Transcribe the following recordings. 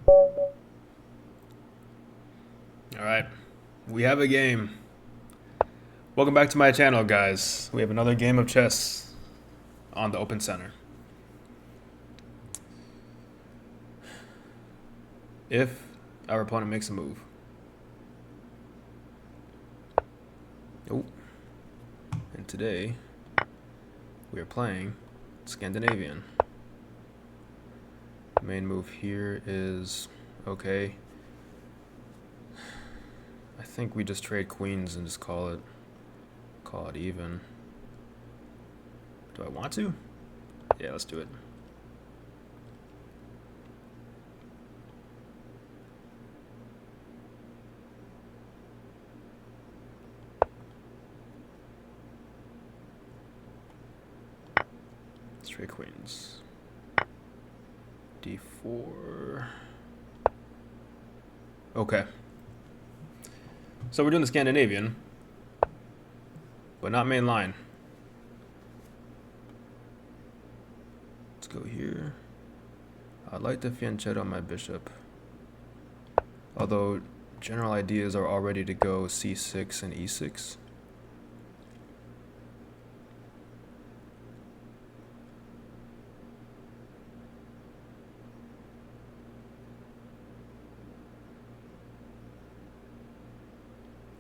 Alright, we have a game. Welcome back to my channel, guys. We have another game of chess on the open center. If our opponent makes a move. Oh. And today, we are playing Scandinavian. Main move here is okay. I think we just trade queens and just call it even. Do I want to? Yeah, let's do it. Let's trade queens. D4. Okay. So we're doing the Scandinavian, but not main line. Let's go here. I'd like to fianchetto my bishop. Although general ideas are already to go c6 and e6.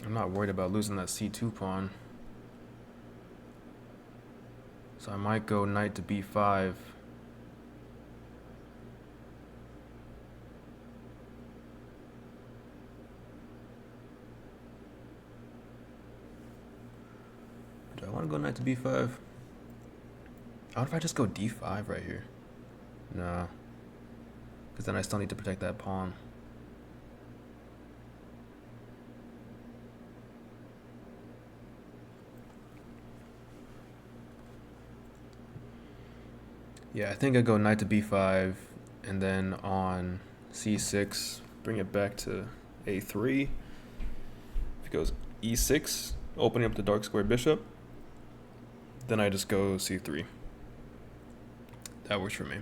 I'm not worried about losing that c2 pawn. So I might go knight to b5. Do I want to go knight to b5? How if I just go d5 right here? No. Because then I still need to protect that pawn. Yeah, I think I go knight to b5, and then on c6, bring it back to a3. If it goes e6, opening up the dark square bishop, then I just go c3. That works for me.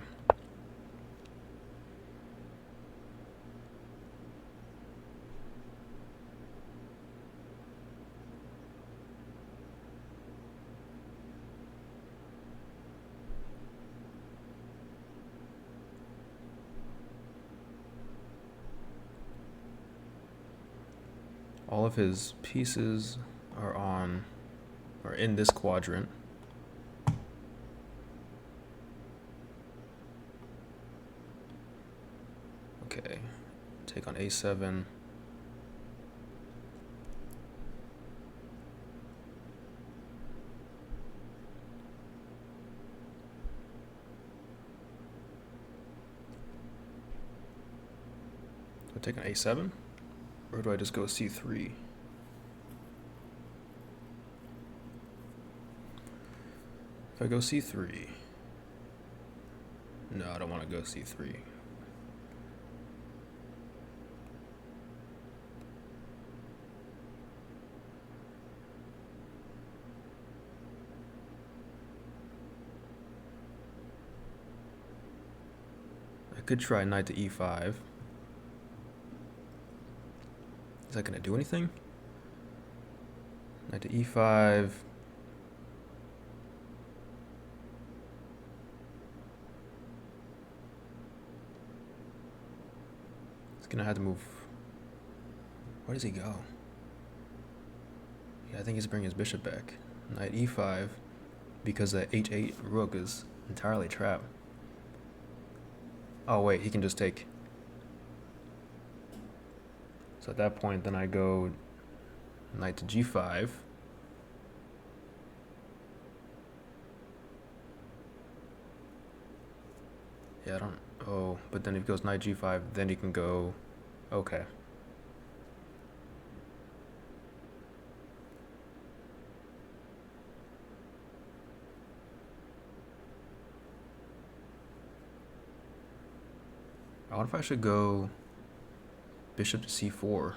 All of his pieces are in this quadrant. Okay, take on a7. So take on a7, or do I just go c3? If I go c3, no, I don't want to go c3. I could try knight to e5. Is that going to do anything? Knight to e5. He's going to have to move. Where does he go? Yeah, I think he's bringing his bishop back. Knight e5, because the h8 rook is entirely trapped. Oh wait, he can just take. So at that point, then I go knight to g5. Yeah, I don't. Oh, but then if he goes knight g5, then he can go. Okay. I wonder if I should go bishop to c4.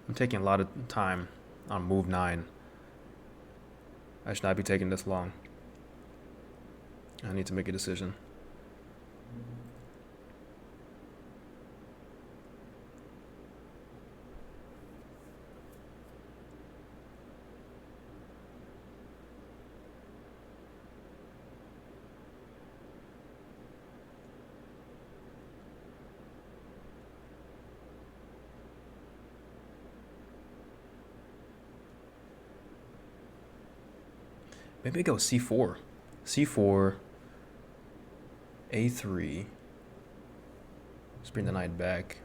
I'm taking a lot of time on move 9. I should not be taking this long. I need to make a decision. Maybe I go c4. c4, a3. Let's bring the knight back.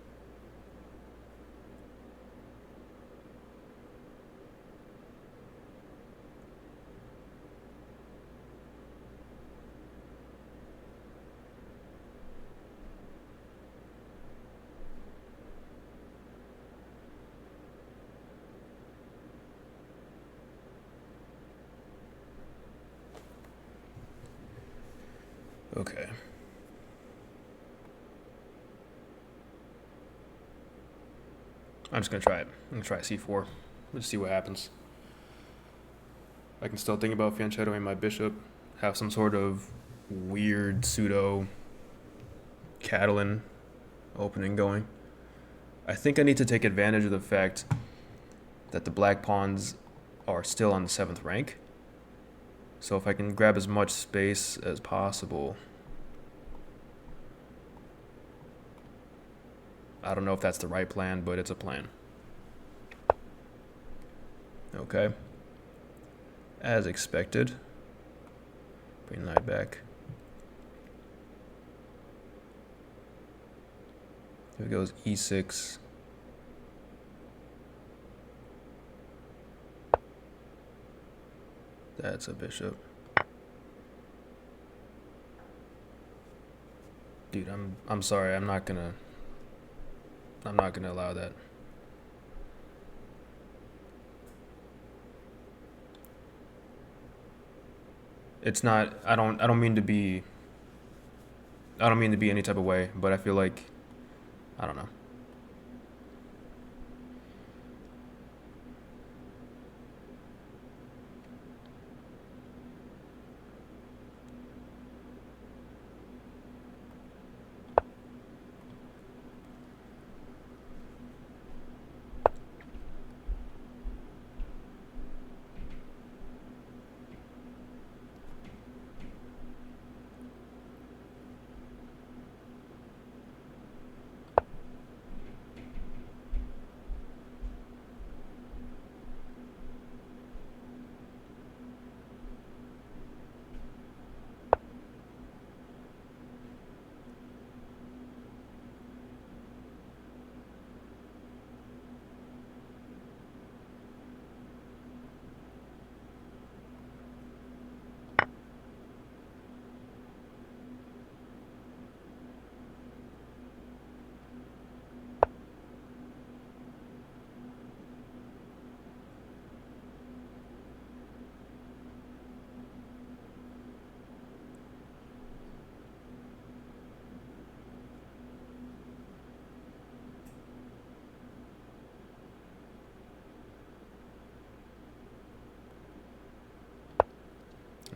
Okay. I'm just gonna try it. I'm gonna try c4. Let's see what happens. I can still think about fianchettoing my bishop, have some sort of weird pseudo Catalan opening going. I think I need to take advantage of the fact that the black pawns are still on the 7th rank. So if I can grab as much space as possible. I don't know if that's the right plan, but it's a plan. Okay. As expected. Bring the knight back. Here goes e6. That's a bishop. Dude, I'm sorry. I'm not gonna allow that. It's not. I don't mean to be any type of way, but I feel like I don't know.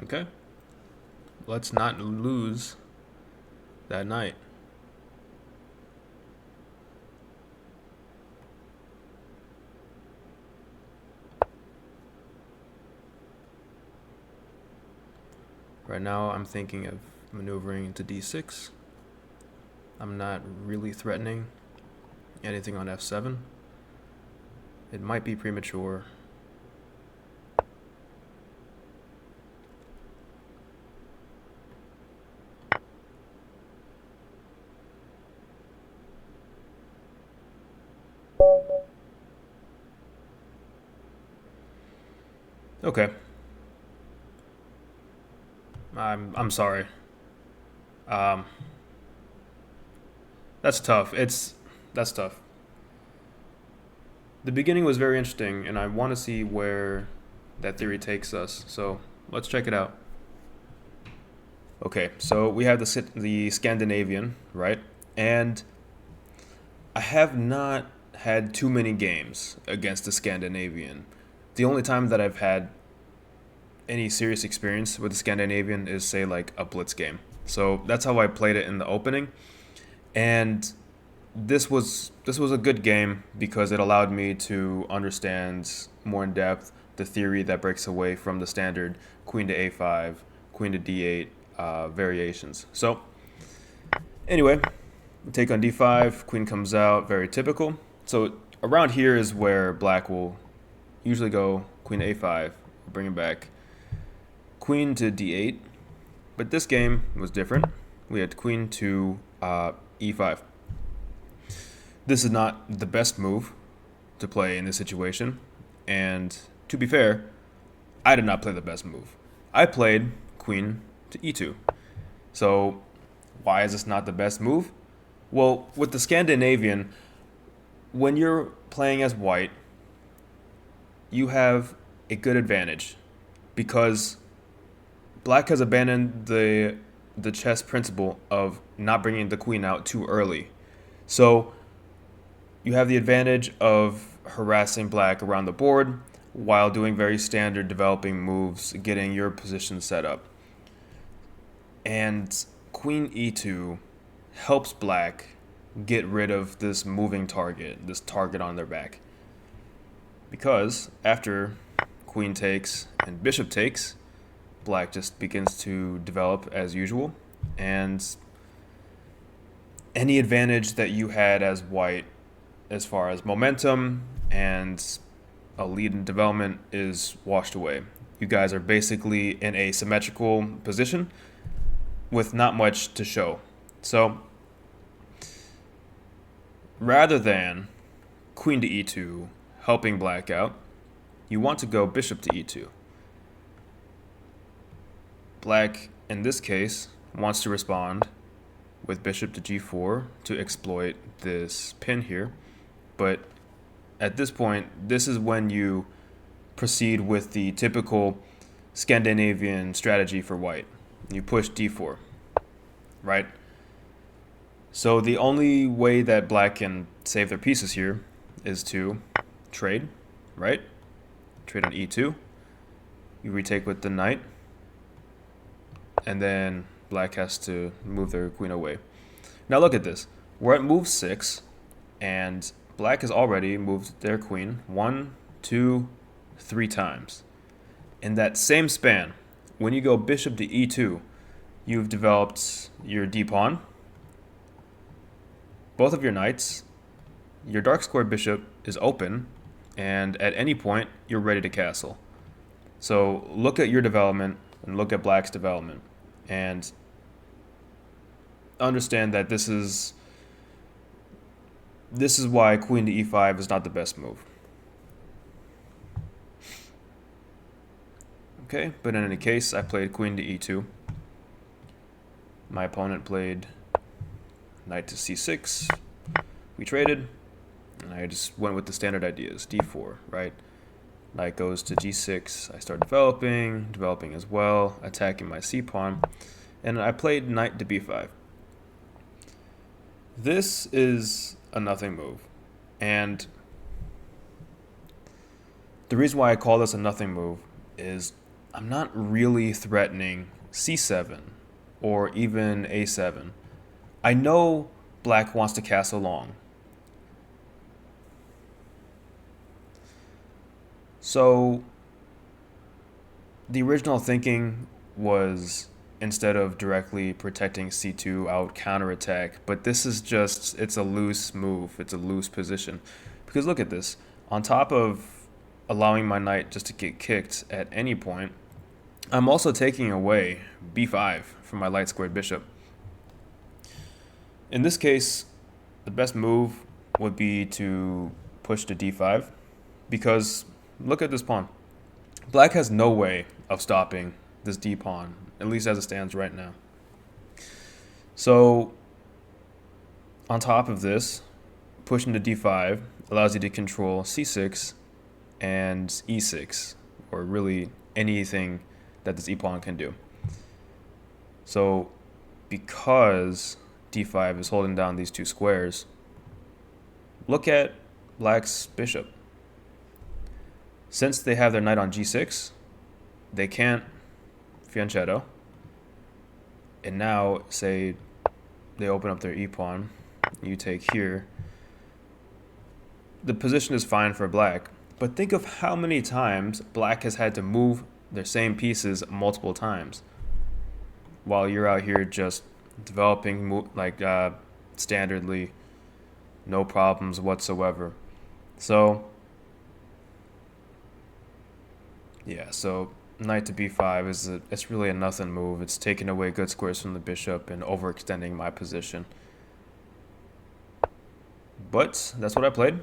Okay. Let's not lose that knight. Right now, I'm thinking of maneuvering into d6. I'm not really threatening anything on f7. It might be premature. Okay. I'm sorry. That's tough. That's tough. The beginning was very interesting, and I want to see where that theory takes us. So let's check it out. Okay, so we have the Scandinavian, right? And I have not had too many games against the Scandinavian. The only time that I've had any serious experience with the Scandinavian is, say, like a blitz game. So that's how I played it in the opening. And this was a good game because it allowed me to understand more in depth the theory that breaks away from the standard queen to a5, queen to d8 variations. So anyway, we take on d5, queen comes out, very typical. So around here is where black will usually go queen to a5, bring it back, queen to d8, but this game was different. We had queen to e5. This is not the best move to play in this situation, and to be fair, I did not play the best move. I played queen to e2. So why is this not the best move? Well, with the Scandinavian, when you're playing as white, you have a good advantage because black has abandoned the chess principle of not bringing the queen out too early. So you have the advantage of harassing black around the board while doing very standard developing moves, getting your position set up. And queen e2 helps black get rid of this moving target, this target on their back. Because after queen takes and bishop takes, black just begins to develop as usual, and any advantage that you had as white as far as momentum and a lead in development is washed away. You guys are basically in a symmetrical position with not much to show. So rather than queen to e2 helping black out, you want to go bishop to e2. Black, in this case, wants to respond with bishop to g4 to exploit this pin here. But at this point, this is when you proceed with the typical Scandinavian strategy for white. You push d4, right? So the only way that black can save their pieces here is to trade, right? Trade on e2. You retake with the knight. And then black has to move their queen away. Now look at this. We're at move 6, and black has already moved their queen 1, 2, 3 times. In that same span, when you go bishop to e2, you've developed your d-pawn, both of your knights, your dark square bishop is open, and at any point, you're ready to castle. So look at your development and look at black's development, and understand that this is why queen to e5 is not the best move. Okay, but in any case, I played queen to e2. My opponent played knight to c6. We traded, and I just went with the standard ideas. d4, right? Knight goes to g6. I start developing as well, attacking my c-pawn, and I played knight to b5. This is a nothing move, and the reason why I call this a nothing move is I'm not really threatening c7 or even a7. I know black wants to castle long. So the original thinking was, instead of directly protecting c2, I would counterattack. But this is just, it's a loose move. It's a loose position. Because look at this. On top of allowing my knight just to get kicked at any point, I'm also taking away b5 from my light squared bishop. In this case, the best move would be to push to d5, because look at this pawn. Black has no way of stopping this d-pawn, at least as it stands right now. So on top of this, pushing to d5 allows you to control c6 and e6, or really anything that this e-pawn can do. So because d5 is holding down these two squares, look at black's bishop. Since they have their knight on g6, they can't fianchetto. And now, say they open up their e-pawn, you take here. The position is fine for black, but think of how many times black has had to move their same pieces multiple times, while you're out here just developing like standardly, no problems whatsoever. So yeah, so knight to b5 it's really a nothing move. It's taking away good squares from the bishop and overextending my position. But that's what I played.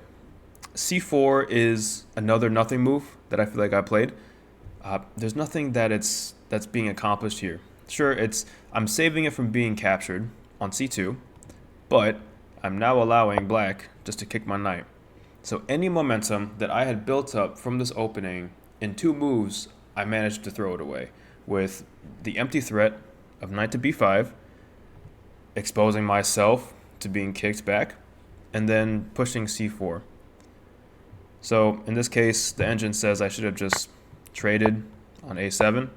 c4 is another nothing move that I feel like I played. There's nothing that's being accomplished here. Sure, I'm saving it from being captured on c2, but I'm now allowing black just to kick my knight. So any momentum that I had built up from this opening in 2 moves, I managed to throw it away with the empty threat of knight to b5, exposing myself to being kicked back, and then pushing c4. So in this case, the engine says I should have just traded on a7,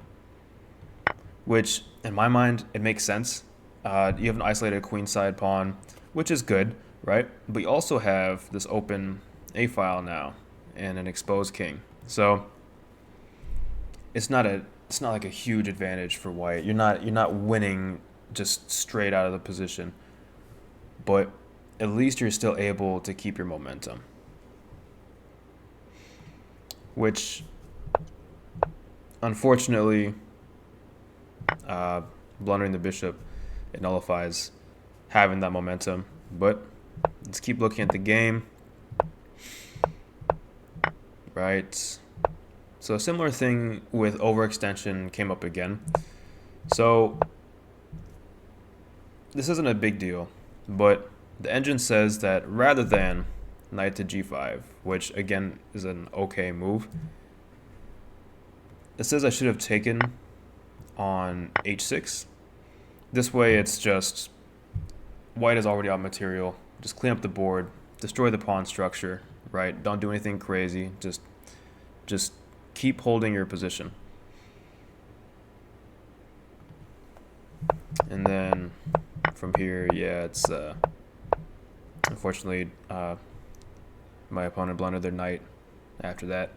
which in my mind, it makes sense. You have an isolated queenside pawn, which is good, right? But you also have this open a file now and an exposed king. So it's not like a huge advantage for white. You're not winning just straight out of the position, but at least you're still able to keep your momentum, which unfortunately, blundering the bishop, it nullifies having that momentum. But let's keep looking at the game. Right. So a similar thing with overextension came up again. So this isn't a big deal, but the engine says that rather than knight to g5, which again is an okay move, it says I should have taken on h6. This way it's just white is already on material. Just clean up the board, destroy the pawn structure, right? Don't do anything crazy. Just keep holding your position. And then from here, yeah, it's unfortunately my opponent blundered their knight after that.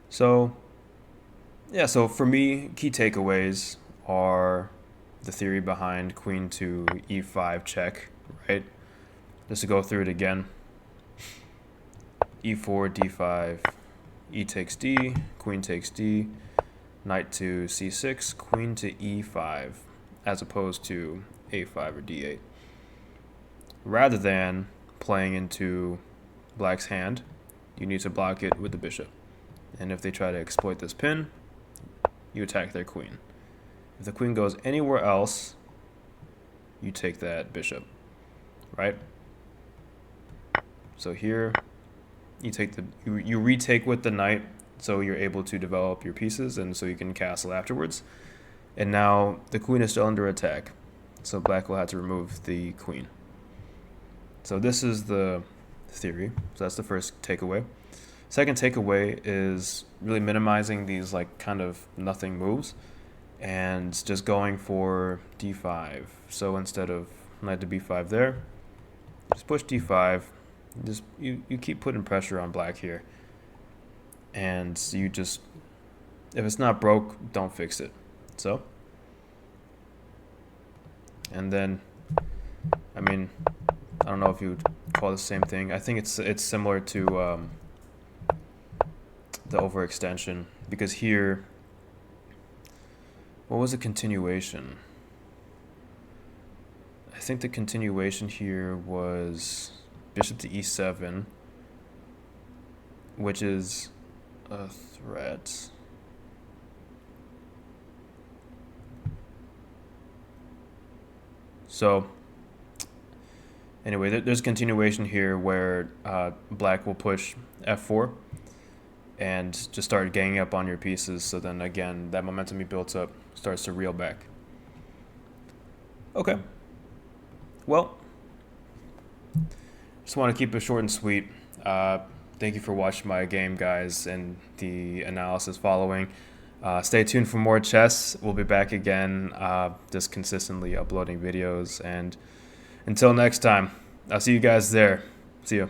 So yeah, so for me, key takeaways are the theory behind queen to e5 check, right? Just to go through it again. e4, d5, e takes d, queen takes d, knight to c6, queen to e5, as opposed to a5 or d8. Rather than playing into black's hand, you need to block it with the bishop. And if they try to exploit this pin, you attack their queen. If the queen goes anywhere else, you take that bishop, right? So here, you retake with the knight, so you're able to develop your pieces, and so you can castle afterwards. And now the queen is still under attack, so black will have to remove the queen. So this is the theory. So that's the first takeaway. Second takeaway is really minimizing these like kind of nothing moves and just going for d5. So instead of knight to b5 there, just push d5. Just you keep putting pressure on black here, and you just, if it's not broke, don't fix it. So, and then, I mean, I don't know if you would call it the same thing. I think it's similar to the overextension, because here, what was the continuation? I think the continuation here was bishop to e7, which is a threat. So anyway, there's a continuation here where black will push f4 and just start ganging up on your pieces. So then again, that momentum you built up starts to reel back. Okay. Well, just want to keep it short and sweet. Thank you for watching my game, guys, and the analysis following. Stay tuned for more chess. We'll be back again, just consistently uploading videos. And until next time, I'll see you guys there. See ya.